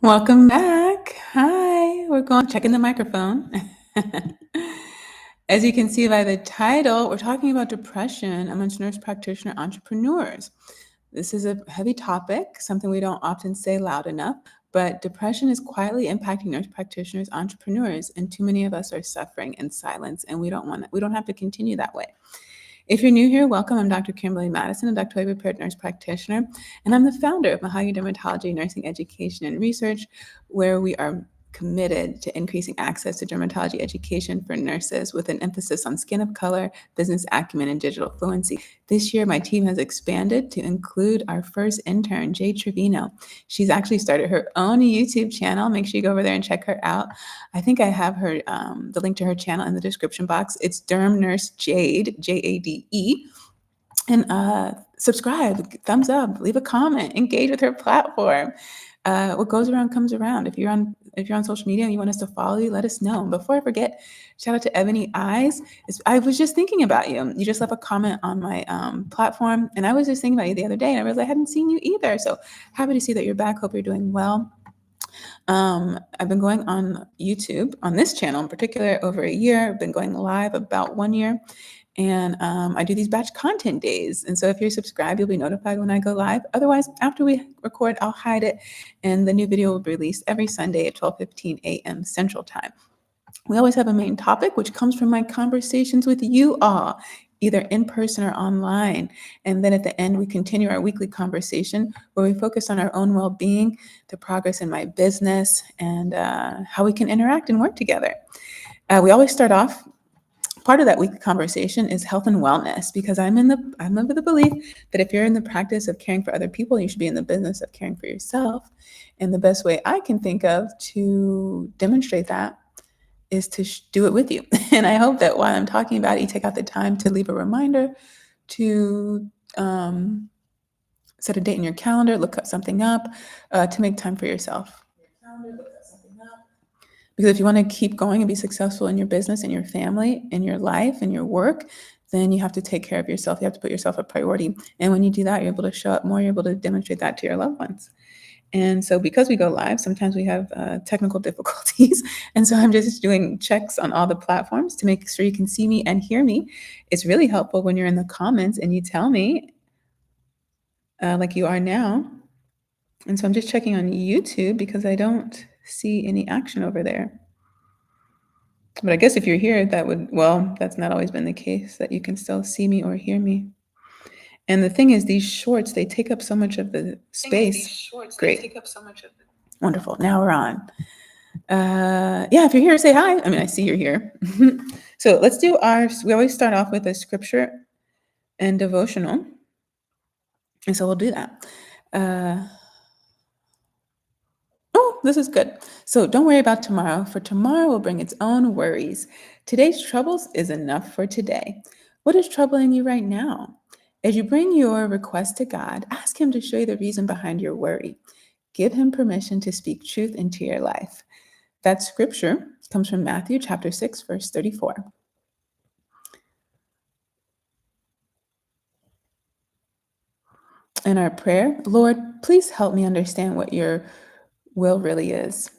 Welcome back. Hi, we're going checking the microphone. As you can see by the title, we're talking about depression amongst nurse practitioner entrepreneurs. This is a heavy topic, something we don't often say loud enough, but depression is quietly impacting nurse practitioners, entrepreneurs, and too many of us are suffering in silence, and we don't have to continue that way. If you're new here, welcome. I'm Dr. Kimberly Madison, a doctorally prepared nurse practitioner, and I'm the founder of Mahogany Dermatology, Nursing Education and Research, where we are committed to increasing access to dermatology education for nurses with an emphasis on skin of color, business acumen, and digital fluency. This year, my team has expanded to include our first intern, Jade Trevino. She's actually started her own YouTube channel. Make sure you go over there and check her out. I think I have her the link to her channel in the description box. It's Derm Nurse Jade, Jade. And subscribe, thumbs up, leave a comment, engage with her platform. What goes around comes around. If you're on social media and you want us to follow you, let us know. And before I forget, shout out to Ebony Eyes. I was just thinking about you. You just left a comment on my platform, and I was just thinking about you the other day, and I realized I hadn't seen you either. So happy to see that you're back. Hope you're doing well. I've been going on YouTube on this channel in particular over a year. I've been going live about 1 year. And I do these batch content days. And so if you're subscribed, you'll be notified when I go live. Otherwise, after we record, I'll hide it. And the new video will be released every Sunday at 12:15 a.m. Central Time. We always have a main topic, which comes from my conversations with you all, either in person or online. And then at the end, we continue our weekly conversation where we focus on our own well-being, the progress in my business, and how we can interact and work together. We always start off. Part of that weekly conversation is health and wellness, because I'm of the belief that if you're in the practice of caring for other people, you should be in the business of caring for yourself. And the best way I can think of to demonstrate that is to do it with you. And I hope that while I'm talking about it, you take out the time to leave a reminder to set a date in your calendar, look something up, to make time for yourself. Because if you want to keep going and be successful in your business, in your family, in your life, in your work, then you have to take care of yourself. You have to put yourself a priority. And when you do that, you're able to show up more. You're able to demonstrate that to your loved ones. And so because we go live, sometimes we have technical difficulties. And so I'm just doing checks on all the platforms to make sure you can see me and hear me. It's really helpful when you're in the comments and you tell me, like you are now. And so I'm just checking on YouTube because I don't see any action over there. But I guess if you're here, that's not always been the case, that you can still see me or hear me. And the thing is, these shorts, they take up so much of the space. Great. Wonderful. Now we're on. Yeah, if you're here, say hi. I mean, I see you're here. So let's do we always start off with a scripture and devotional. And so we'll do that. This is good. So don't worry about tomorrow, for tomorrow will bring its own worries. Today's troubles is enough for today. What is troubling you right now? As you bring your request to God, ask Him to show you the reason behind your worry. Give Him permission to speak truth into your life. That scripture comes from Matthew chapter 6, verse 34. In our prayer, Lord, please help me understand what your will really is.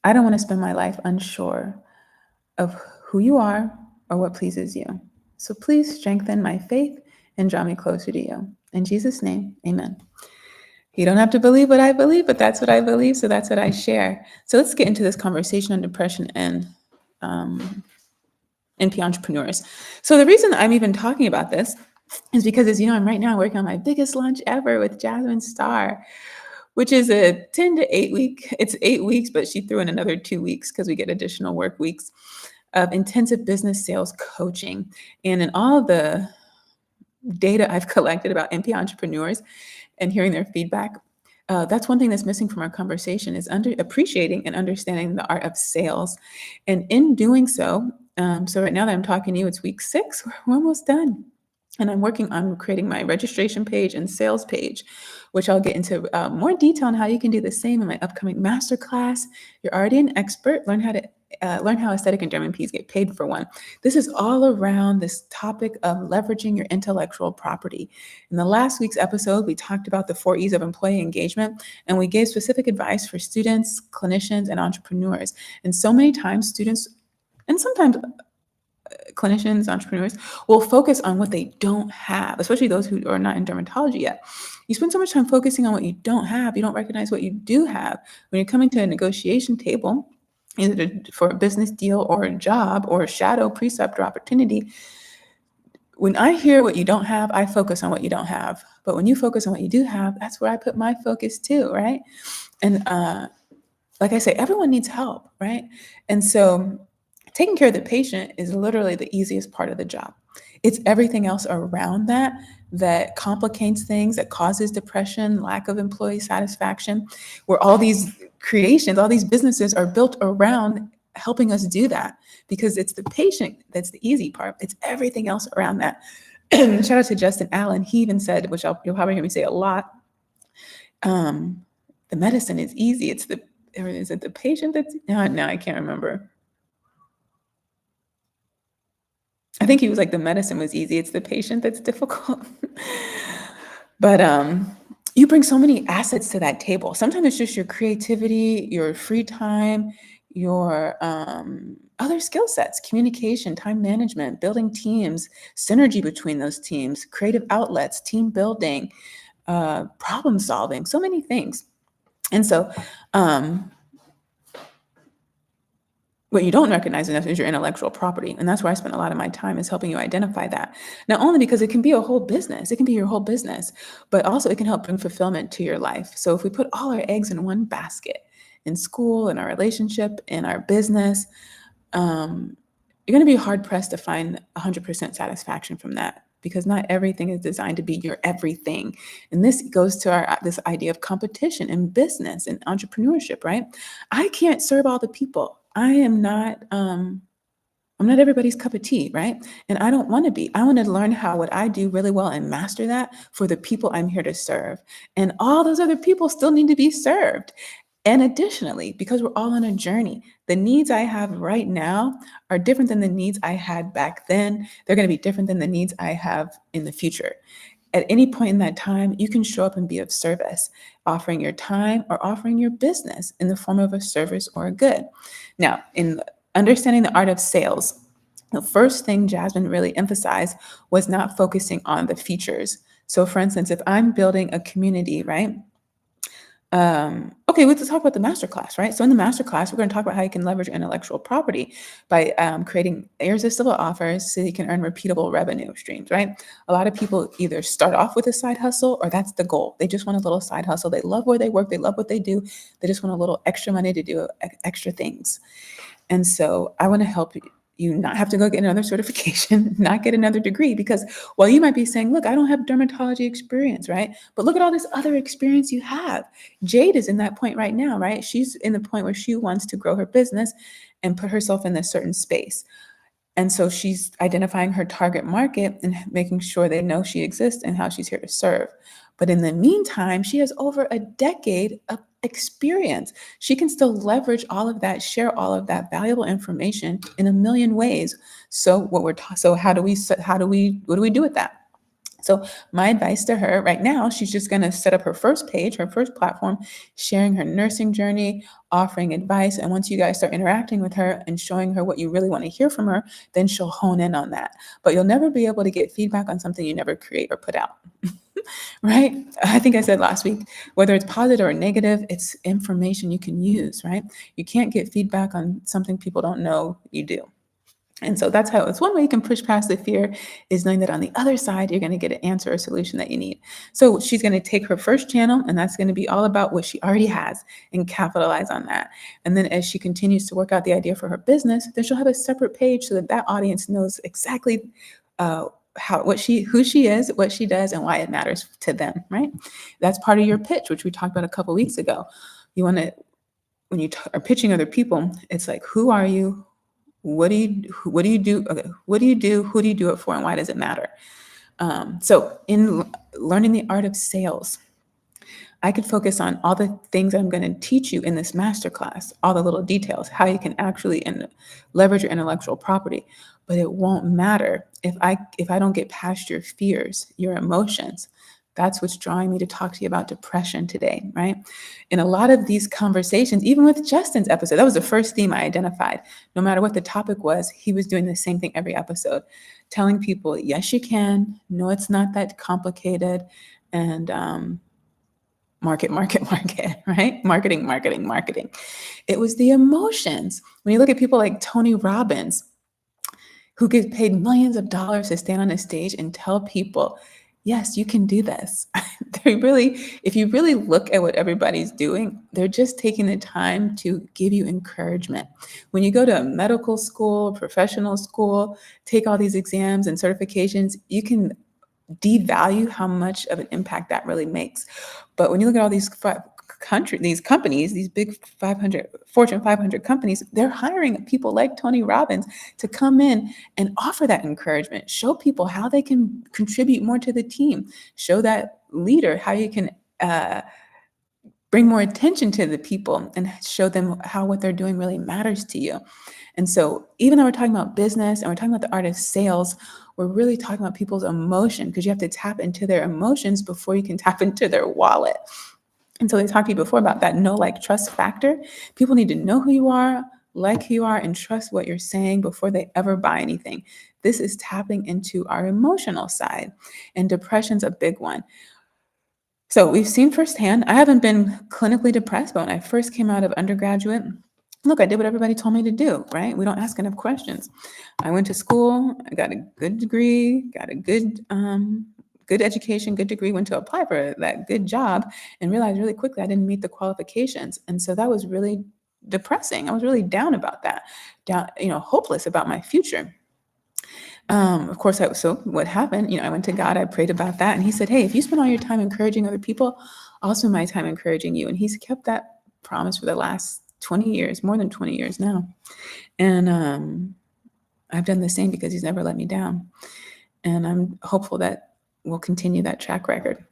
I don't want to spend my life unsure of who you are or what pleases you. So please strengthen my faith and draw me closer to you. In Jesus' name, amen. You don't have to believe what I believe, but that's what I believe, so that's what I share. So let's get into this conversation on depression and NP entrepreneurs. So the reason I'm even talking about this is because, as you know, I'm right now working on my biggest launch ever with Jasmine Starr, which is a 10 to 8 week. It's 8 weeks, but she threw in another 2 weeks because we get additional work weeks of intensive business sales coaching. And in all the data I've collected about NP entrepreneurs and hearing their feedback, that's one thing that's missing from our conversation is appreciating and understanding the art of sales. And in doing so, so right now that I'm talking to you, it's week 6, we're almost done. And I'm working on creating my registration page and sales page, which I'll get into more detail on how you can do the same in my upcoming masterclass. You're already an expert. Learn how to learn how aesthetic and German peas get paid for one. This is all around this topic of leveraging your intellectual property. In the last week's episode, we talked about the 4 E's of employee engagement, and we gave specific advice for students, clinicians, and entrepreneurs. And so many times, students and sometimes clinicians, entrepreneurs will focus on what they don't have, especially those who are not in dermatology yet. You spend so much time focusing on what you don't have, you don't recognize what you do have. When you're coming to a negotiation table, either for a business deal or a job or a shadow preceptor opportunity, when I hear what you don't have, I focus on what you don't have. But when you focus on what you do have, that's where I put my focus too, right? And like I say, everyone needs help, right? And so taking care of the patient is literally the easiest part of the job. It's everything else around that that complicates things, that causes depression, lack of employee satisfaction, where all these creations, all these businesses are built around helping us do that, because it's the patient that's the easy part. It's everything else around that. Shout out to Justin Allen. He even said, which you'll probably hear me say a lot, the medicine is easy. Or is it the patient that's, no, I can't remember. I think he was like, the medicine was easy. It's the patient that's difficult. But you bring so many assets to that table. Sometimes it's just your creativity, your free time, your other skill sets, communication, time management, building teams, synergy between those teams, creative outlets, team building, problem solving, so many things. And so what you don't recognize enough is your intellectual property. And that's where I spend a lot of my time, is helping you identify that. Not only because it can be a whole business, it can be your whole business, but also it can help bring fulfillment to your life. So if we put all our eggs in one basket, in school, in our relationship, in our business, you're going to be hard pressed to find 100% satisfaction from that, because not everything is designed to be your everything. And this goes to this idea of competition in business and entrepreneurship, right? I can't serve all the people. I'm not everybody's cup of tea, right? And I don't want to be. I want to learn how what I do really well and master that for the people I'm here to serve. And all those other people still need to be served. And additionally, because we're all on a journey, the needs I have right now are different than the needs I had back then. They're going to be different than the needs I have in the future. At any point in that time, you can show up and be of service, offering your time or offering your business in the form of a service or a good. Now, in understanding the art of sales, the first thing Jasmine really emphasized was not focusing on the features. So for instance, if I'm building a community, right? Okay, let's talk about the masterclass, right? So in the masterclass, we're going to talk about how you can leverage intellectual property by creating irresistible offers so you can earn repeatable revenue streams, right? A lot of people either start off with a side hustle, or that's the goal. They just want a little side hustle. They love where they work. They love what they do. They just want a little extra money to do extra things. And so I want to help you not have to go get another certification, not get another degree, because while you might be saying, look, I don't have dermatology experience, right? But look at all this other experience you have. Jade is in that point right now, right? She's in the point where she wants to grow her business and put herself in a certain space. And so she's identifying her target market and making sure they know she exists and how she's here to serve. But in the meantime, she has over a decade of experience. She can still leverage all of that, share all of that valuable information in a million ways. So what do we do with that? So my advice to her right now, she's just going to set up her first page, her first platform, sharing her nursing journey, offering advice. And once you guys start interacting with her and showing her what you really want to hear from her, then she'll hone in on that. But you'll never be able to get feedback on something you never create or put out. Right? I think I said last week, whether it's positive or negative, it's information you can use, right? You can't get feedback on something people don't know you do. And so that's how it's one way you can push past the fear, is knowing that on the other side, you're going to get an answer or solution that you need. So she's going to take her first channel, and that's going to be all about what she already has and capitalize on that. And then as she continues to work out the idea for her business, then she'll have a separate page so that audience knows exactly who she is, what she does, and why it matters to them, right? That's part of your pitch, which we talked about a couple weeks ago. You want to, when you are pitching other people, it's like, who are you? What do you do? Okay, what do you do? Who do you do it for? And why does it matter? So in learning the art of sales, I could focus on all the things I'm going to teach you in this masterclass, all the little details, how you can actually leverage your intellectual property. But it won't matter if I don't get past your fears, your emotions. That's what's drawing me to talk to you about depression today, right? In a lot of these conversations, even with Justin's episode, that was the first theme I identified. No matter what the topic was, he was doing the same thing every episode, telling people, yes, you can. No, it's not that complicated. And market, right? Marketing. It was the emotions. When you look at people like Tony Robbins, who get paid millions of dollars to stand on a stage and tell people, yes, you can do this. If you really look at what everybody's doing, they're just taking the time to give you encouragement. When you go to a medical school, professional school, take all these exams and certifications, you can devalue how much of an impact that really makes. But when you look at all these these companies, these big 500 Fortune 500 companies, they're hiring people like Tony Robbins to come in and offer that encouragement, show people how they can contribute more to the team, show that leader how you can bring more attention to the people and show them how what they're doing really matters to you. And so even though we're talking about business and we're talking about the art of sales, we're really talking about people's emotion, because you have to tap into their emotions before you can tap into their wallet. And so they talked to you before about that know, like, trust factor. People need to know who you are, like who you are, and trust what you're saying before they ever buy anything. This is tapping into our emotional side. And depression's a big one. So we've seen firsthand, I haven't been clinically depressed, but when I first came out of undergraduate, look, I did what everybody told me to do, right? We don't ask enough questions. I went to school, I got a good degree, got a good education, good degree, went to apply for that good job, and realized really quickly I didn't meet the qualifications. And so that was really depressing. I was really down about that, hopeless about my future. Of course, so what happened, I went to God, I prayed about that, and he said, hey, if you spend all your time encouraging other people, I'll spend my time encouraging you. And he's kept that promise for the last 20 years, more than 20 years now. And I've done the same because he's never let me down. And I'm hopeful that we'll continue that track record.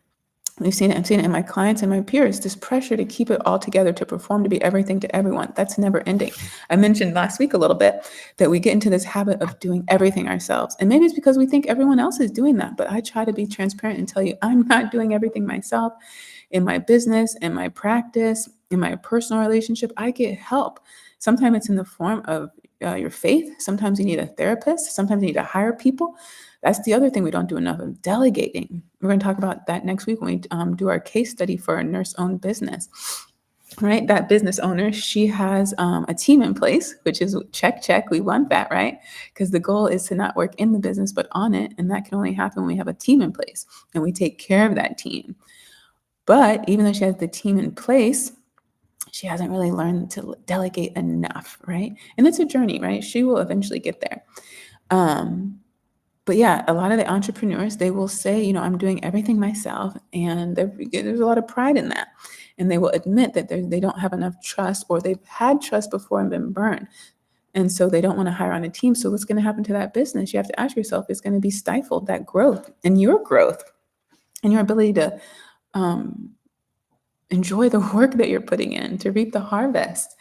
I'm seeing it in my clients and my peers, this pressure to keep it all together, to perform, to be everything to everyone. That's never ending. I mentioned last week a little bit that we get into this habit of doing everything ourselves. And maybe it's because we think everyone else is doing that. But I try to be transparent and tell you, I'm not doing everything myself. In my business, in my practice, in my personal relationship, I get help. Sometimes it's in the form of your faith. Sometimes you need a therapist. Sometimes you need to hire people. That's the other thing we don't do enough of, delegating. We're going to talk about that next week when we do our case study for a nurse-owned business. Right? That business owner, she has a team in place, which is check. We want that, right? Because the goal is to not work in the business, but on it. And that can only happen when we have a team in place and we take care of that team. But even though she has the team in place, she hasn't really learned to delegate enough, right? And it's a journey, right? She will eventually get there. But yeah, a lot of the entrepreneurs, they will say, I'm doing everything myself. And there's a lot of pride in that. And they will admit that they don't have enough trust, or they've had trust before and been burned. And so they don't want to hire on a team. So what's going to happen to that business? You have to ask yourself, it's going to be stifled, that growth and your growth and your ability to enjoy the work that you're putting in, to reap the harvest.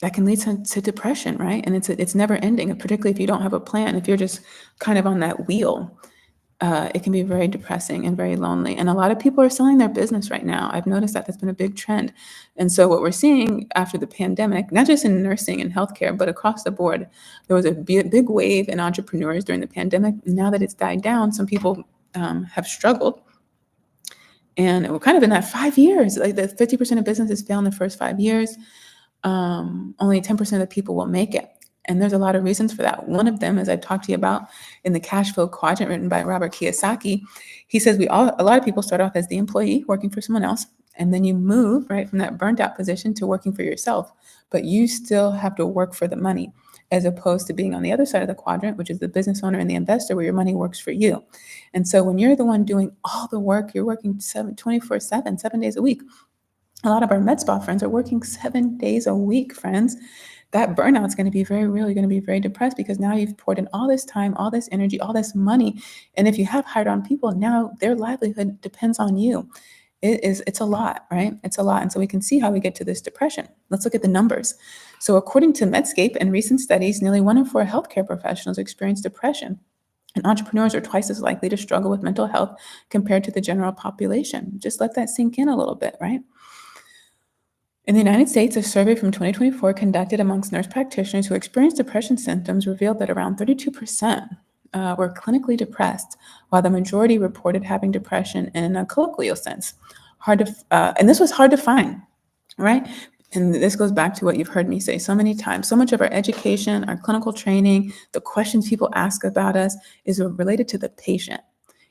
That can lead to depression, right? And it's never ending, particularly if you don't have a plan. If you're just kind of on that wheel, it can be very depressing and very lonely. And a lot of people are selling their business right now. I've noticed that that's been a big trend. And so what we're seeing after the pandemic, not just in nursing and healthcare, but across the board, there was a big wave in entrepreneurs during the pandemic. Now that it's died down, some people have struggled. And we're kind of in that 5 years, like the 50% of businesses fail in the first 5 years. Only 10% of the people will make it. And there's a lot of reasons for that. One of them, as I talked to you about in the cash flow quadrant written by Robert Kiyosaki, he says a lot of people start off as the employee working for someone else. And then you move right from that burnt out position to working for yourself. But you still have to work for the money, as opposed to being on the other side of the quadrant, which is the business owner and the investor, where your money works for you. And so when you're the one doing all the work, you're working 24/7, 7 days a week. A lot of our med spa friends are working 7 days a week, friends. that burnout is going to be very real. You're going to be very depressed because now you've poured in all this time, all this energy, all this money. And if you have hired on people, now their livelihood depends on you. It's a lot, right? It's a lot. And so we can see how we get to this depression. Let's look at the numbers. So according to Medscape and recent studies, nearly 1 in 4 healthcare professionals experience depression. And entrepreneurs are twice as likely to struggle with mental health compared to the general population. Just let that sink in a little bit, right? In the United States, a survey from 2024 conducted amongst nurse practitioners who experienced depression symptoms revealed that around 32% were clinically depressed, while the majority reported having depression in a colloquial sense. And this was hard to find, right? And this goes back to what you've heard me say so many times. So much of our education, our clinical training, the questions people ask about us is related to the patient.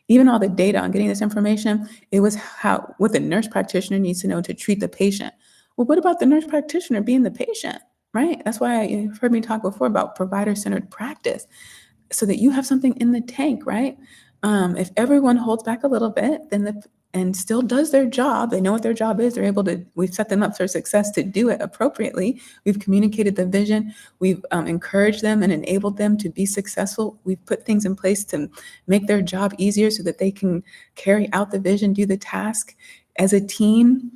Even all the data on getting this information, it was what the nurse practitioner needs to know to treat the patient. Well, what about the nurse practitioner being the patient, right? That's why you've heard me talk before about provider-centered practice, so that you have something in the tank, right? If everyone holds back a little bit, and still does their job, they know what their job is, we've set them up for success to do it appropriately. We've communicated the vision, we've encouraged them and enabled them to be successful. We've put things in place to make their job easier so that they can carry out the vision, do the task as a team.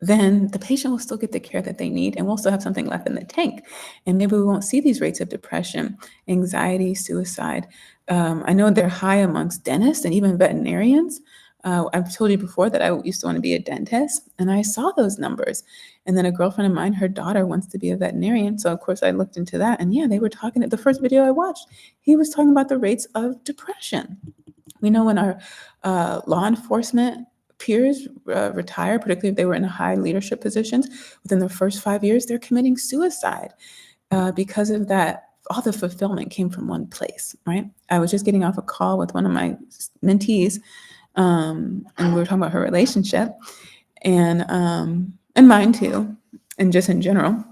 Then the patient will still get the care that they need, and we'll still have something left in the tank. And maybe we won't see these rates of depression, anxiety, suicide. I know they're high amongst dentists and even veterinarians. I've told you before that I used to want to be a dentist, and I saw those numbers. And then a girlfriend of mine, her daughter wants to be a veterinarian. So, of course, I looked into that. And yeah, they were talking at the first video I watched. He was talking about the rates of depression. We know when our law enforcement peers retire, particularly if they were in high leadership positions, within the first 5 years, they're committing suicide because of that. All the fulfillment came from one place, right? I was just getting off a call with one of my mentees, and we were talking about her relationship and mine too, and just in general.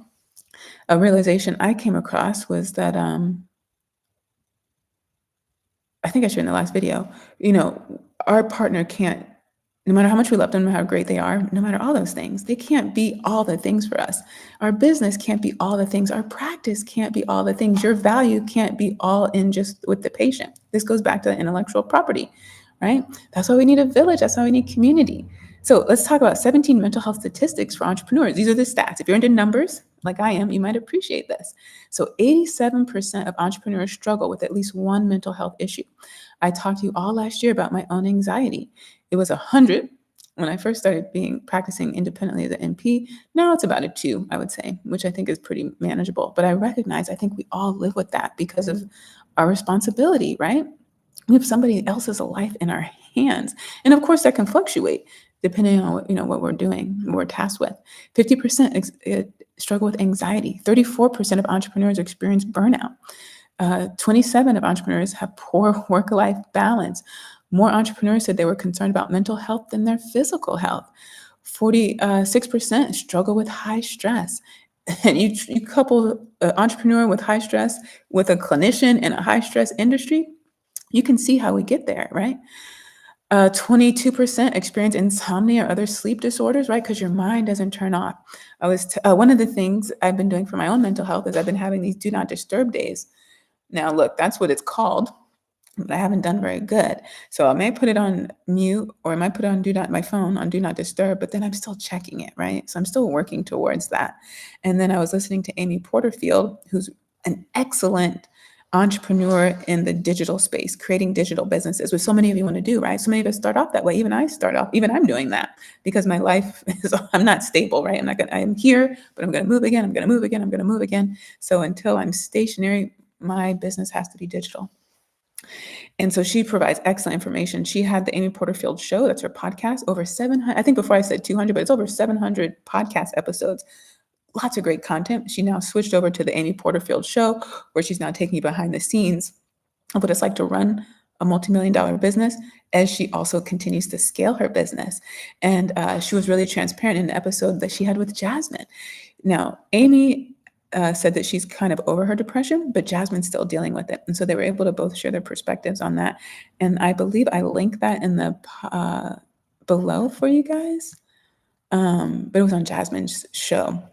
A realization I came across was that I think I shared in the last video, our partner can't, no matter how much we love them, no matter how great they are, no matter all those things, they can't be all the things for us. Our business can't be all the things. Our practice can't be all the things. Your value can't be all in just with the patient. This goes back to intellectual property, right? That's why we need a village. That's why we need community. So let's talk about 17 mental health statistics for entrepreneurs. These are the stats. If you're into numbers, like I am, you might appreciate this. So 87% of entrepreneurs struggle with at least one mental health issue. I talked to you all last year about my own anxiety. It was 100 when I first started practicing independently as an NP. Now it's about a 2, I would say, which I think is pretty manageable. But I think we all live with that because of our responsibility, right? We have somebody else's life in our hands. And of course that can fluctuate depending on what we're doing, what we're tasked with. 50% struggle with anxiety. 34% of entrepreneurs experience burnout. 27 of entrepreneurs have poor work-life balance. More entrepreneurs said they were concerned about mental health than their physical health. 46% struggle with high stress. And you couple an entrepreneur with high stress with a clinician in a high stress industry, you can see how we get there, right? 22% experience insomnia or other sleep disorders, right? Because your mind doesn't turn off. One of the things I've been doing for my own mental health is I've been having these do not disturb days. Now, look, that's what it's called, but I haven't done very good. So I may put it on mute, or I might put it on my phone on do not disturb, but then I'm still checking it, right? So I'm still working towards that. And then I was listening to Amy Porterfield, who's an excellent entrepreneur in the digital space, creating digital businesses, which so many of you want to do, right? So many of us start off that way. Even I'm doing that because my life I'm not stable, right? I'm here, but I'm going to move again. I'm going to move again. I'm going to move again. So until I'm stationary, my business has to be digital. And so she provides excellent information. She had the Amy Porterfield Show. That's her podcast. Over 700, I think before I said 200, but it's over 700 podcast episodes. Lots of great content. She now switched over to the Amy Porterfield Show, where she's now taking you behind the scenes of what it's like to run a multi-million-dollar business, as she also continues to scale her business. And she was really transparent in the episode that she had with Jasmine. Now, Amy said that she's kind of over her depression, but Jasmine's still dealing with it. And so they were able to both share their perspectives on that. And I believe I linked that in the below for you guys. But it was on Jasmine's show.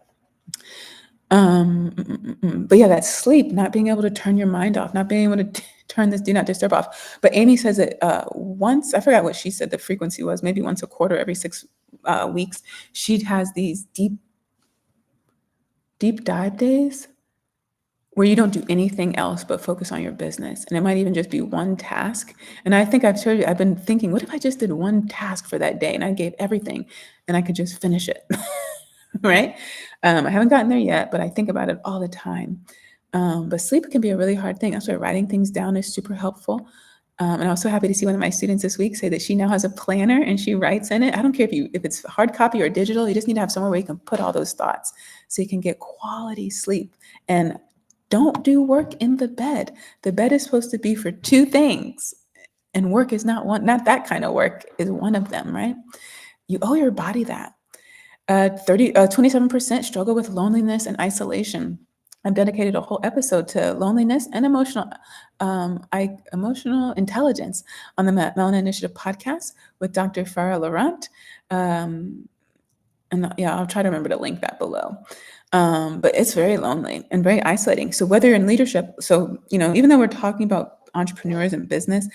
But yeah, that sleep, not being able to turn your mind off, not being able to turn this do not disturb off. But Amy says that once, I forgot what she said the frequency was, maybe once a quarter, every 6 weeks, she has these deep dive days where you don't do anything else but focus on your business. And it might even just be one task. And I think I've told you, I've been thinking, what if I just did one task for that day and I gave everything and I could just finish it? Right? I haven't gotten there yet, but I think about it all the time. But sleep can be a really hard thing. That's why writing things down is super helpful. And I was so happy to see one of my students this week say that she now has a planner and she writes in it. I don't care if it's hard copy or digital, you just need to have somewhere where you can put all those thoughts so you can get quality sleep. And don't do work in the bed. The bed is supposed to be for two things, and work is not one, not that kind of work is one of them, right? You owe your body that. 27% struggle with loneliness and isolation. I've dedicated a whole episode to loneliness and emotional intelligence on the Melanin Initiative podcast with Dr. Farah Laurent. And yeah, I'll try to remember to link that below. But it's very lonely and very isolating. So whether you're in leadership, even though we're talking about entrepreneurs and business,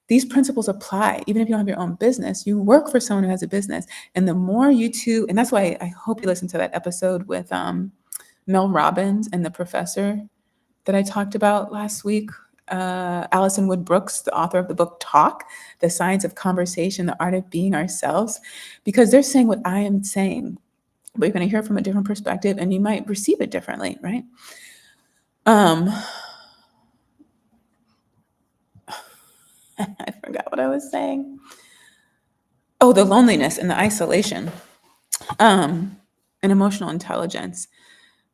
these principles apply. Even if you don't have your own business, you work for someone who has a business. And the more you two, and that's why I hope you listen to that episode with Mel Robbins and the professor that I talked about last week. Alison Wood Brooks, the author of the book Talk, The Science of Conversation, the Art of Being Ourselves, because they're saying what I am saying, but you're going to hear from a different perspective and you might receive it differently, right? I forgot what I was saying. Oh, the loneliness and the isolation, and emotional intelligence.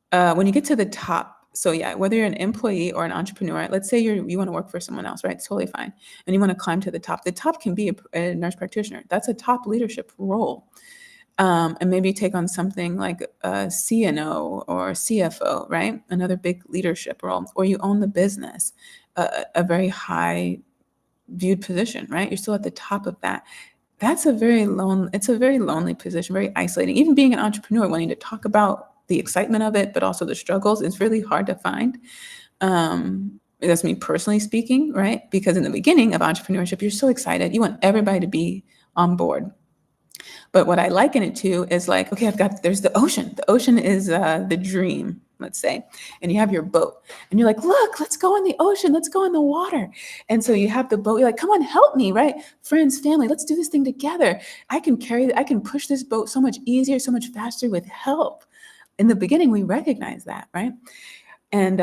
When you get to the top, so yeah, whether you're an employee or an entrepreneur, let's say you want to work for someone else, right? It's totally fine. And you want to climb to the top. The top can be a nurse practitioner. That's a top leadership role. And maybe take on something like a CNO or CFO, right? Another big leadership role, or you own the business, a very high viewed position, right? You're still at the top of that. It's a very lonely position, very isolating. Even being an entrepreneur, wanting to talk about the excitement of it, but also the struggles, is really hard to find. That's me personally speaking, right? Because in the beginning of entrepreneurship, you're so excited. You want everybody to be on board. But what I liken it to is like, okay, there's the ocean. The ocean is the dream, let's say. And you have your boat. And you're like, look, let's go in the ocean. Let's go in the water. And so you have the boat. You're like, come on, help me, right? Friends, family, let's do this thing together. I can push this boat so much easier, so much faster with help. In the beginning, we recognize that, right? And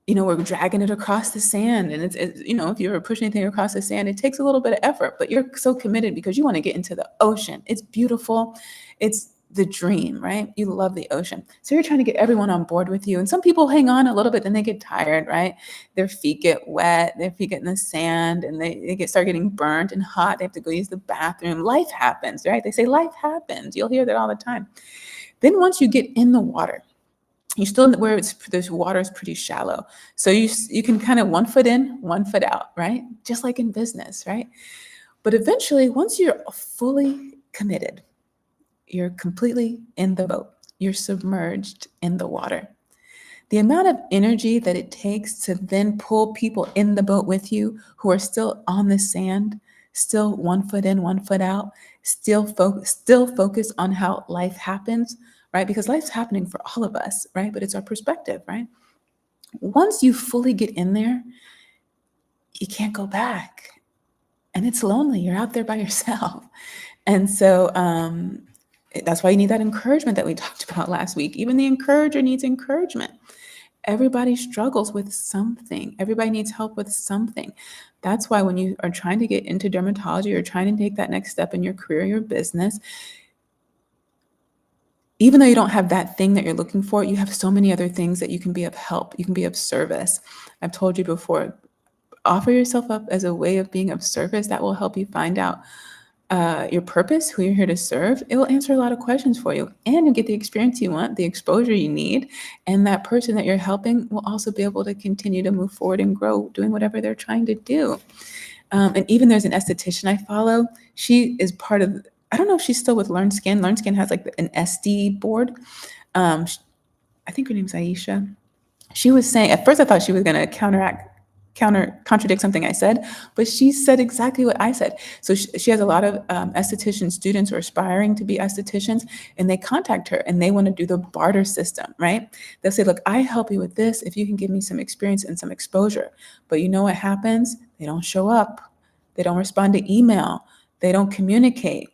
we're dragging it across the sand, and it's if you're pushing anything across the sand, it takes a little bit of effort, but you're so committed because you want to get into the ocean. It's beautiful. It's the dream, right? You love the ocean. So you're trying to get everyone on board with you. And some people hang on a little bit, then they get tired, right? Their feet get wet, their feet get in the sand, and they start getting burnt and hot. They have to go use the bathroom. Life happens, right? They say life happens. You'll hear that all the time. Then once you get in the water, you're still where this water is pretty shallow. So you can kind of 1 foot in, 1 foot out, right? Just like in business, right? But eventually, once you're fully committed, you're completely in the boat, you're submerged in the water. The amount of energy that it takes to then pull people in the boat with you who are still on the sand, still 1 foot in, 1 foot out, still focus on how life happens, right? Because life's happening for all of us, right? But it's our perspective, right? Once you fully get in there, you can't go back. And it's lonely. You're out there by yourself. And so that's why you need that encouragement that we talked about last week. Even the encourager needs encouragement. Everybody struggles with something. Everybody needs help with something. That's why when you are trying to get into dermatology or trying to take that next step in your career, your business, even though you don't have that thing that you're looking for, you have so many other things that you can be of help. You can be of service. I've told you before, offer yourself up as a way of being of service. That will help you find out your purpose, who you're here to serve. It will answer a lot of questions for you, and you'll get the experience you want, the exposure you need, and that person that you're helping will also be able to continue to move forward and grow doing whatever they're trying to do. And even there's an esthetician I follow. She is I don't know if she's still with Learn Skin. Learn Skin has like an SD board. I think her name's Aisha. She was saying, at first I thought she was going to contradict something I said, but she said exactly what I said. So she has a lot of esthetician students who are aspiring to be estheticians, and they contact her and they want to do the barter system, right? They'll say, look, I help you with this if you can give me some experience and some exposure. But you know what happens? They don't show up. They don't respond to email. They don't communicate.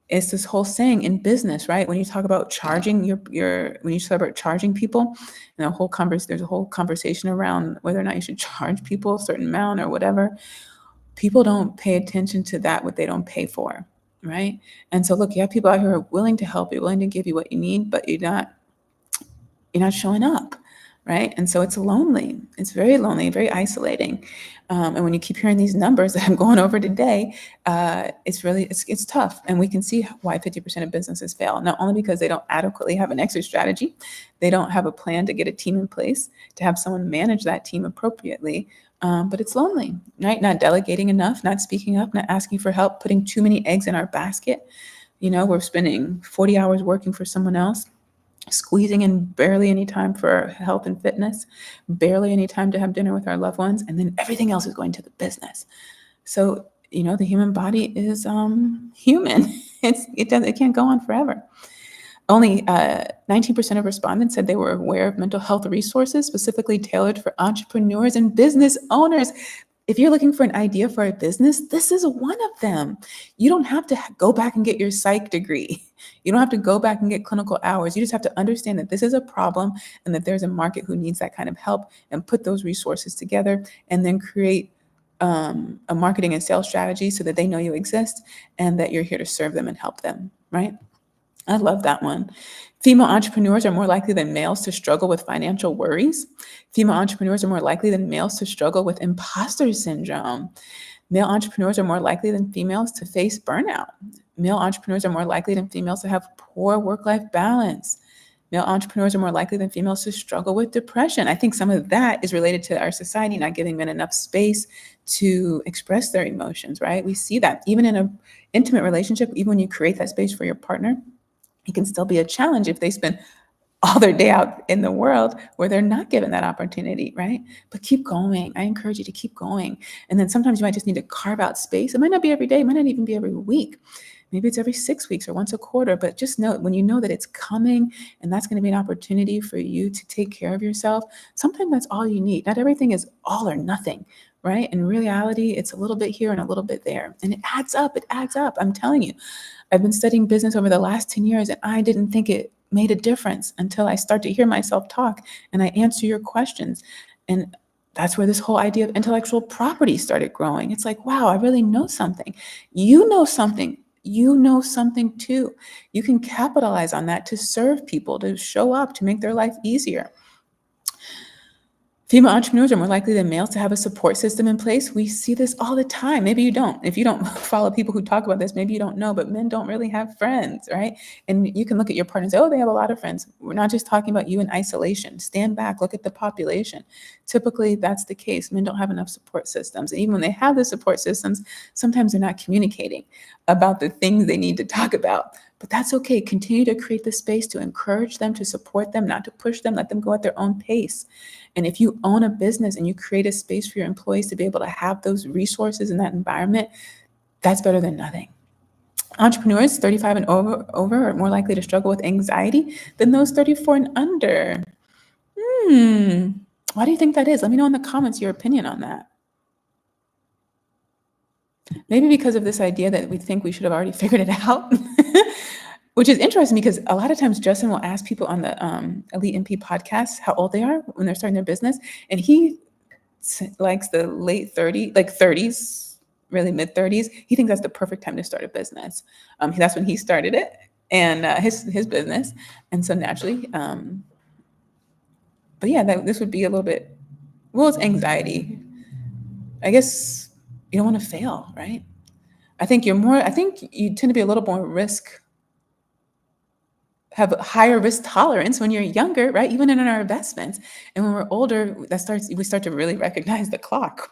It's this whole saying in business, right? When you talk about charging when you talk about charging people, and there's a whole conversation around whether or not you should charge people a certain amount or whatever. People don't pay attention to that, what they don't pay for, right? And so look, you have people out here who are willing to help you, willing to give you what you need, but you're not showing up, right? And so it's lonely. It's very lonely, very isolating. And when you keep hearing these numbers that I'm going over today, it's tough. And we can see why 50% of businesses fail, not only because they don't adequately have an exit strategy, they don't have a plan to get a team in place, to have someone manage that team appropriately. But it's lonely, right? Not delegating enough, not speaking up, not asking for help, putting too many eggs in our basket. We're spending 40 hours working for someone else, squeezing in barely any time for health and fitness, barely any time to have dinner with our loved ones, and then everything else is going to the business. So, the human body is human. It can't go on forever. Only 19% of respondents said they were aware of mental health resources specifically tailored for entrepreneurs and business owners. If you're looking for an idea for a business, this is one of them. You don't have to go back and get your psych degree. You don't have to go back and get clinical hours. You just have to understand that this is a problem and that there's a market who needs that kind of help, and put those resources together and then create a marketing and sales strategy so that they know you exist and that you're here to serve them and help them, right? I love that one. Female entrepreneurs are more likely than males to struggle with financial worries. Female entrepreneurs are more likely than males to struggle with imposter syndrome. Male entrepreneurs are more likely than females to face burnout. Male entrepreneurs are more likely than females to have poor work-life balance. Male entrepreneurs are more likely than females to struggle with depression. I think some of that is related to our society not giving men enough space to express their emotions, right? We see that even in an intimate relationship, even when you create that space for your partner, it can still be a challenge if they spend all their day out in the world where they're not given that opportunity, right? But keep going. I encourage you to keep going. And then sometimes you might just need to carve out space. It might not be every day, it might not even be every week. Maybe it's every 6 weeks or once a quarter, but just know when you know that it's coming and that's going to be an opportunity for you to take care of yourself, sometimes that's all you need. Not everything is all or nothing, right? In reality, it's a little bit here and a little bit there. And it adds up. It adds up. I'm telling you. I've been studying business over the last 10 years, and I didn't think it made a difference until I start to hear myself talk and I answer your questions. And that's where this whole idea of intellectual property started growing. It's like, wow, I really know something. You know something. You know something too. You can capitalize on that to serve people, to show up, to make their life easier. Female entrepreneurs are more likely than males to have a support system in place. We see this all the time. Maybe you don't. If you don't follow people who talk about this, maybe you don't know, but men don't really have friends, right? And you can look at your partner and say, oh, they have a lot of friends. We're not just talking about you in isolation. Stand back, look at the population. Typically, that's the case. Men don't have enough support systems. And even when they have the support systems, sometimes they're not communicating about the things they need to talk about. But that's okay. Continue to create the space to encourage them, to support them, not to push them, let them go at their own pace. And if you own a business and you create a space for your employees to be able to have those resources in that environment, that's better than nothing. Entrepreneurs 35 and over are more likely to struggle with anxiety than those 34 and under. Why do you think that is? Let me know in the comments your opinion on that. Maybe because of this idea that we think we should have already figured it out, which is interesting because a lot of times Justin will ask people on the Elite NP podcast how old they are when they're starting their business. And he likes the late 30s, like 30s, really mid 30s. He thinks that's the perfect time to start a business. That's when he started it and his business. And so naturally, but yeah, this would be a little bit, well, it's anxiety. I guess you don't want to fail, right? I think you tend to be a little more have a higher risk tolerance when you're younger, right? Even in our investments. And when we're older, we start to really recognize the clock.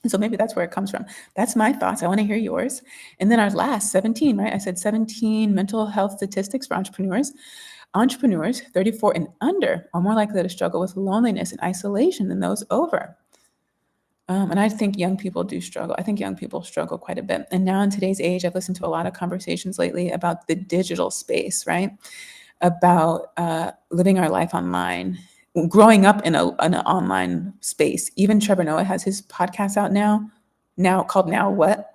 And so maybe that's where it comes from. That's my thoughts. I want to hear yours. And then our last 17, right? I said 17 mental health statistics for entrepreneurs. Entrepreneurs 34 and under are more likely to struggle with loneliness and isolation than those over. And I think young people do struggle. I think young people struggle quite a bit. And now in today's age, I've listened to a lot of conversations lately about the digital space, right? About living our life online, growing up in an online space. Even Trevor Noah has his podcast out now called Now What?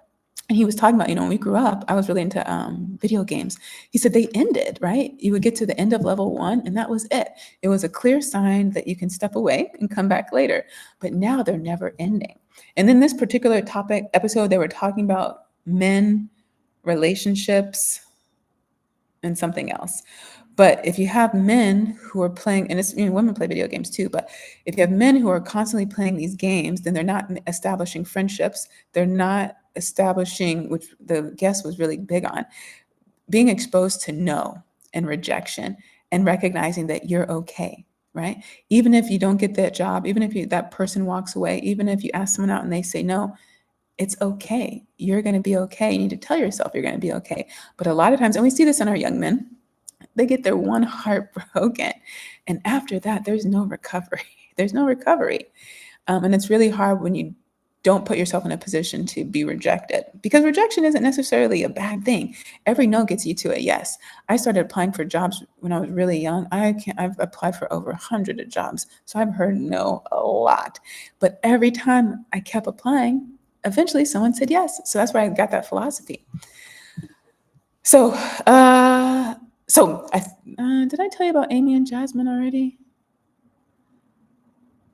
And he was talking about, when we grew up, I was really into video games. He said they ended, right? You would get to the end of level 1, and that was it. It was a clear sign that you can step away and come back later. But now they're never ending. And then this particular topic episode, they were talking about men, relationships, and something else. But if you have men who are playing, and women play video games too, but if you have men who are constantly playing these games, then they're not establishing friendships. They're not establishing, which the guest was really big on, being exposed to no and rejection and recognizing that you're okay, right? Even if you don't get that job, even if that person walks away, even if you ask someone out and they say no, it's okay. You're going to be okay. You need to tell yourself you're going to be okay. But a lot of times, and we see this in our young men, they get their one heart broken. And after that, there's no recovery. There's no recovery. And it's really hard when you don't put yourself in a position to be rejected, because rejection isn't necessarily a bad thing. Every no gets you to a yes. I started applying for jobs when I was really young. I've applied for over 100 of jobs. So I've heard no a lot. But every time I kept applying, eventually someone said yes. So that's why I got that philosophy. So, did I tell you about Amy and Jasmine already?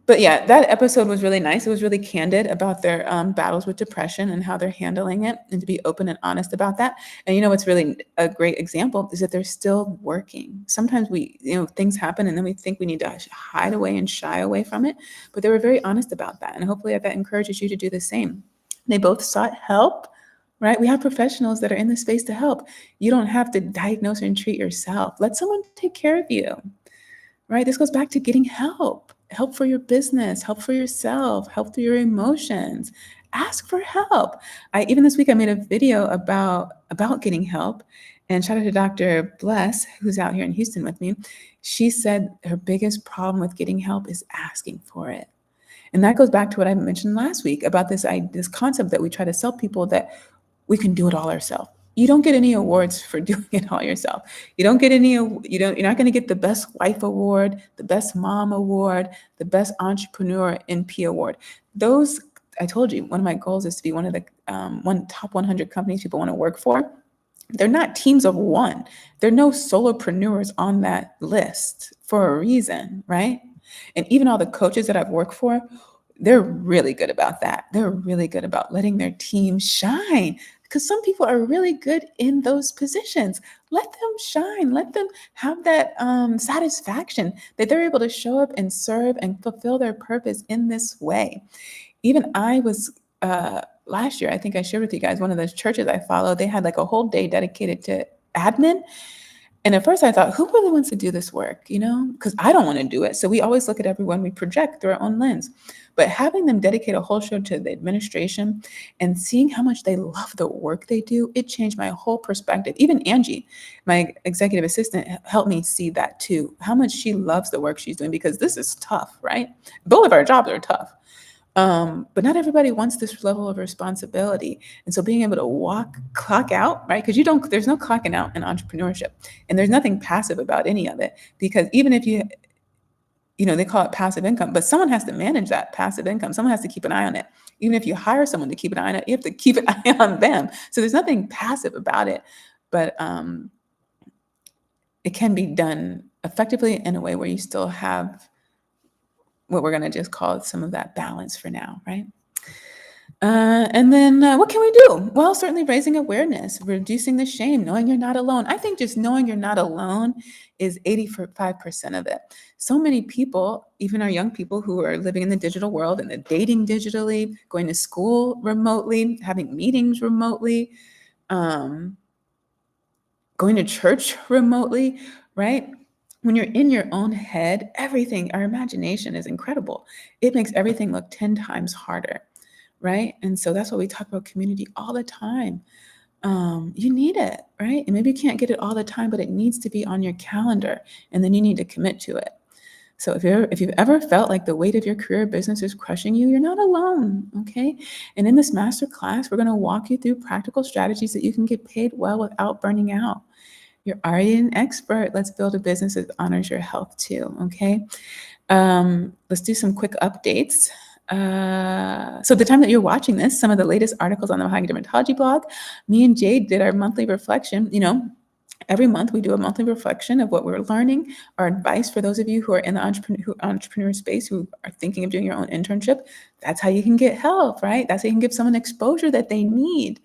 But yeah, that episode was really nice. It was really candid about their battles with depression and how they're handling it, and to be open and honest about that. And what's really a great example is that they're still working. Sometimes things happen and then we think we need to hide away and shy away from it. But they were very honest about that. And hopefully that encourages you to do the same. They both sought help. Right? We have professionals that are in the space to help. You don't have to diagnose and treat yourself. Let someone take care of you. Right? This goes back to getting help. Help for your business, help for yourself, help through your emotions. Ask for help. Even this week I made a video about getting help. And shout out to Dr. Bless, who's out here in Houston with me. She said her biggest problem with getting help is asking for it. And that goes back to what I mentioned last week about this concept that we try to sell people, that we can do it all ourselves. You don't get any awards for doing it all yourself. You're not going to get the best wife award, the best mom award, the best entrepreneur NP award. Those, I told you, one of my goals is to be one of the top 100 companies people want to work for. They're not teams of one. There are no solopreneurs on that list for a reason, right? And even all the coaches that I've worked for, they're really good about that. They're really good about letting their team shine, because some people are really good in those positions. Let them shine. Let them have that satisfaction that they're able to show up and serve and fulfill their purpose in this way. Even I was, last year, I think I shared with you guys, one of those churches I follow, they had like a whole day dedicated to admin. And at first I thought, who really wants to do this work? Because I don't want to do it. So we always look at everyone, we project through our own lens. But having them dedicate a whole show to the administration and seeing how much they love the work they do, it changed my whole perspective. Even Angie, my executive assistant, helped me see that too, how much she loves the work she's doing, because this is tough, right? Both of our jobs are tough. But not everybody wants this level of responsibility. And so being able to clock out, right? Because there's no clocking out in entrepreneurship. And there's nothing passive about any of it. Because even if they call it passive income, but someone has to manage that passive income. Someone has to keep an eye on it. Even if you hire someone to keep an eye on it, you have to keep an eye on them. So there's nothing passive about it. But it can be done effectively in a way where you still have what we're going to just call some of that balance for now, right? And then what can we do? Well, certainly raising awareness, reducing the shame, knowing you're not alone. I think just knowing you're not alone is 85% of it. So many people, even our young people who are living in the digital world and they're dating digitally, going to school remotely, having meetings remotely, going to church remotely, right? When you're in your own head, our imagination is incredible. It makes everything look 10 times harder, right? And so that's why we talk about community all the time. you need it, right? And maybe you can't get it all the time, but it needs to be on your calendar, and then you need to commit to it. So if you've ever felt like the weight of your career or business is crushing you, you're not alone, okay? And in this master class, we're going to walk you through practical strategies that you can get paid well without burning out. You're already an expert. Let's build a business that honors your health too, okay? Let's do some quick updates. So the time that you're watching this, some of the latest articles on the Mahogany Dermatology blog, me and Jade did our monthly reflection. Every month we do a monthly reflection of what we're learning, our advice for those of you who are in the entrepreneur space who are thinking of doing your own internship. That's how you can get help, right? That's how you can give someone exposure that they need.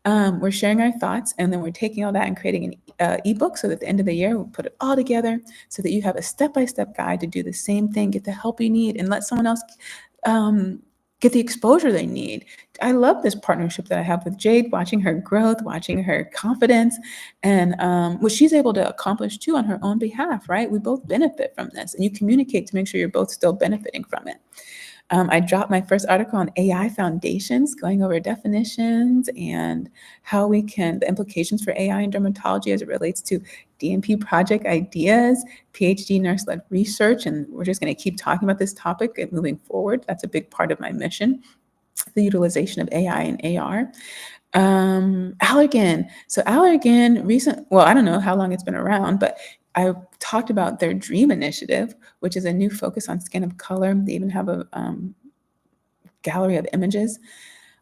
We're sharing our thoughts, and then we're taking all that and creating an ebook so that at the end of the year, we'll put it all together so that you have a step-by-step guide to do the same thing, get the help you need, and let someone else get the exposure they need. I love this partnership that I have with Jade, watching her growth, watching her confidence, and what she's able to accomplish too on her own behalf, right? We both benefit from this, and you communicate to make sure you're both still benefiting from it. I dropped my first article on AI foundations, going over definitions and the implications for AI in dermatology as it relates to DMP project ideas, PhD nurse-led research, and we're just going to keep talking about this topic and moving forward. That's a big part of my mission, the utilization of AI and AR. Allergan. So Allergan, I don't know how long it's been around, but I talked about their Dream Initiative, which is a new focus on skin of color. They even have a gallery of images.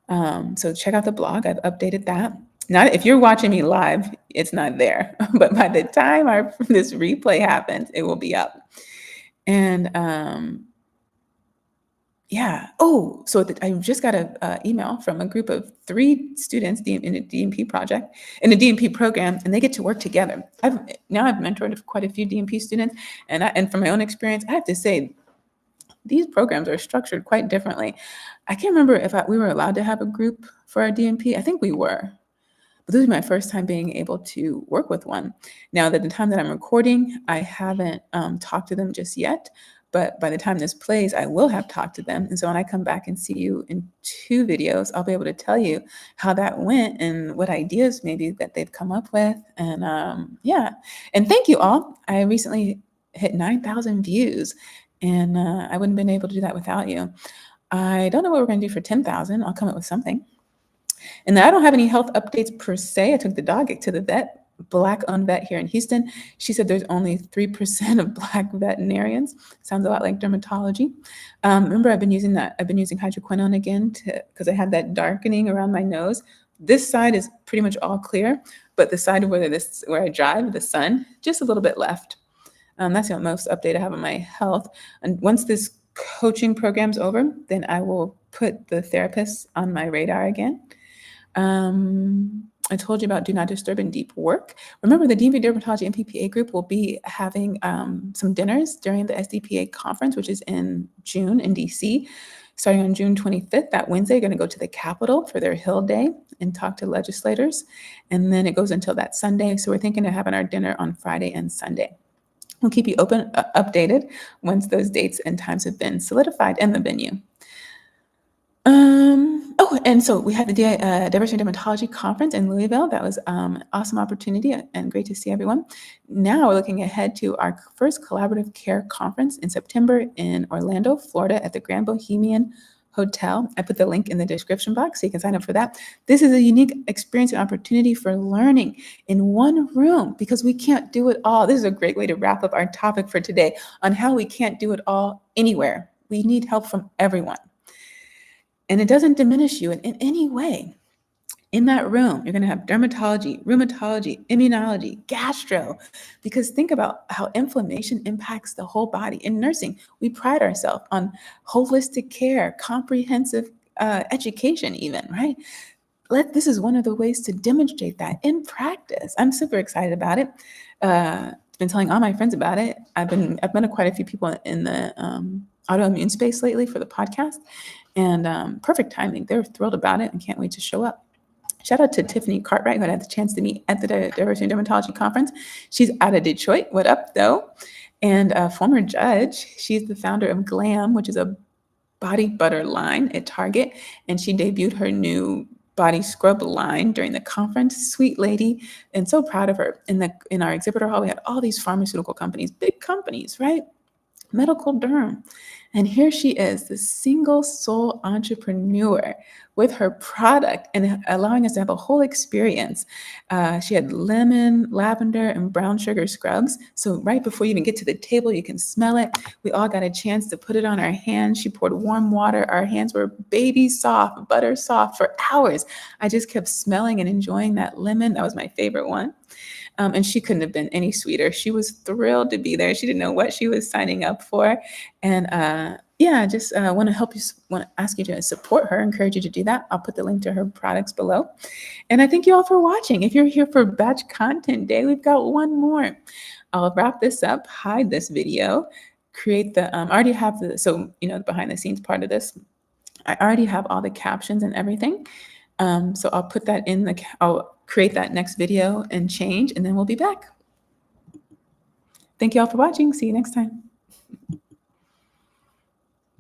So check out the blog. I've updated that. Not if you're watching me live, it's not there, but by the time this replay happens, it will be up. And yeah. Oh, so I just got an email from a group of 3 students in a DMP project, in a DMP program, and they get to work together. I've mentored quite a few DMP students, and from my own experience, I have to say, these programs are structured quite differently. I can't remember if we were allowed to have a group for our DMP. I think we were. But this is my first time being able to work with one. Now, at the time that I'm recording, I haven't talked to them just yet. But by the time this plays, I will have talked to them. And so when I come back and see you in 2 videos, I'll be able to tell you how that went and what ideas maybe that they've come up with. And yeah. And thank you all. I recently hit 9,000 views, and I wouldn't have been able to do that without you. I don't know what we're going to do for 10,000. I'll come up with something. And I don't have any health updates per se. I took the dog to the vet, Black-owned vet here in Houston. She said there's only 3% of Black veterinarians. Sounds a lot like dermatology. Remember, I've been using hydroquinone again because I had that darkening around my nose. This side is pretty much all clear, but the side where I drive, the sun, just a little bit left. That's the most update I have on my health. And once this coaching program's over, then I will put the therapist on my radar again. I told you about Do Not Disturb and Deep Work. Remember, the DMV Dermatology NPPA group will be having some dinners during the SDPA conference, which is in June in DC. Starting on June 25th, that Wednesday, going to go to the Capitol for their Hill Day and talk to legislators. And then it goes until that Sunday. So we're thinking of having our dinner on Friday and Sunday. We'll keep you updated once those dates and times have been solidified and the venue. And so we had the Diversity Dermatology Conference in Louisville. That was an awesome opportunity and great to see everyone. Now we're looking ahead to our first collaborative care conference in September in Orlando, Florida at the Grand Bohemian Hotel. I put the link in the description box so you can sign up for that. This is a unique experience and opportunity for learning in one room because we can't do it all. This is a great way to wrap up our topic for today on how we can't do it all anywhere. We need help from everyone. And it doesn't diminish you in any way. In that room, you're going to have dermatology, rheumatology, immunology, gastro, because think about how inflammation impacts the whole body. In nursing, we pride ourselves on holistic care, comprehensive education even, right? This is one of the ways to demonstrate that in practice. I'm super excited about it. Been telling all my friends about it. I've met quite a few people in the autoimmune space lately for the podcast, and perfect timing. They're thrilled about it and can't wait to show up. Shout out to Tiffany Cartwright, who I had the chance to meet at the Diversity and Dermatology Conference. She's out of Detroit. What up, though? And a former judge. She's the founder of Glam, which is a body butter line at Target, and she debuted her new body scrub line during the conference. Sweet lady, and so proud of her. In our exhibitor hall, we had all these pharmaceutical companies, big companies, right? Medical derm. And here she is, the single sole entrepreneur with her product and allowing us to have a whole experience. She had lemon, lavender, and brown sugar scrubs. So right before you even get to the table, you can smell it. We all got a chance to put it on our hands. She poured warm water. Our hands were baby soft, butter soft for hours. I just kept smelling and enjoying that lemon. That was my favorite one. And she couldn't have been any sweeter. She was thrilled to be there. She didn't know what she was signing up for. And yeah, just want to want to ask you to support her, encourage you to do that. I'll put the link to her products below. And I thank you all for watching. If you're here for Batch Content Day, we've got one more. I'll wrap this up, hide this video, create the, I already have the, so, the behind the scenes part of this. I already have all the captions and everything. So I'll put that I'll create that next video and change, and then we'll be back. Thank you all for watching. See you next time.